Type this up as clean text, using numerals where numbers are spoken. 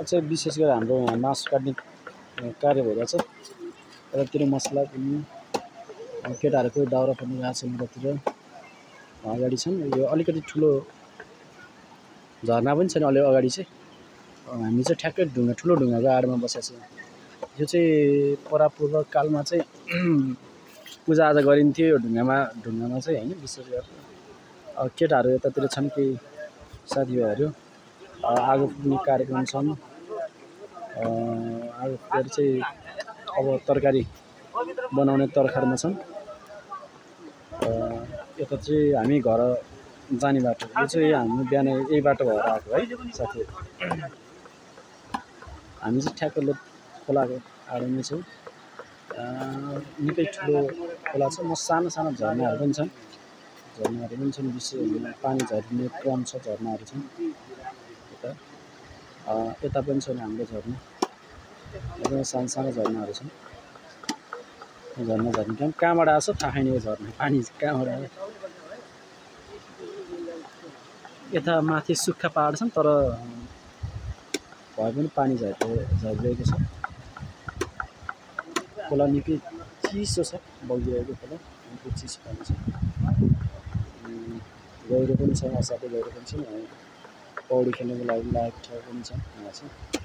चाहिँ विशेष गरी हाम्रो यहाँ मासु काट्ने कार्य भइरहेछ। यतातिर मसला पनि केटाहरू कोही दाउरा पनि गएको छन्। यतातिर अगाडि छन्। यो अलिकति ठुलो झरना पनि छैन अलि अगाडि चाहिँ। हामी चाहिँ ठ्याक्कै ढुङ्गा ठुलो ढुङ्गाको आडमा बसेको छौँ। यो चाहिँ परापूर्व कालमा चाहिँ पूजाआजा गरिन्थ्यो यो ढुङ्गामा चाहिँ हैन। विशेष गरेर केटाहरू यतातिर छन् केही साथीभाइहरू आगो फुक्ने कार्यक्रम छन्। आगो फुकेर चाहिँ अब तरकारी बनाउने तरखारमा छन्। यता चाहिँ हामी घर जाने बाटो यो चाहिँ हामी बिहान यही बाटो भएर आएको है साथीहरू। हामी चाहिँ ठ्याक्क खोलाको आडमै छौँ। निकै ठुलो खोला छ। सानो सानो झरनाहरू पनि छन्। विशेष पानी झर्ने क्रम छ। झरनाहरू छन् यता पनि छन् हाम्रो झर्ना। एकदमै सानो सानो झरनाहरू छन्। झर्ने ठाउँ कहाँबाट आएको छ थाहा छैन। यो झर्ना पानी कहाँबाट आयो। यता माथि सुक्खा पहाड छन् तर भए पनि पानी झरिरहेको छ। खोला निकै चिसो छ। बगिरहेको खोला निकै चिसो पानी छ। गहिरो पनि छ। असाध्यै गहिरो पनि छ। पौडी खेल्नको लागि लायक ठाउँ पनि छ यहाँ चाहिँ।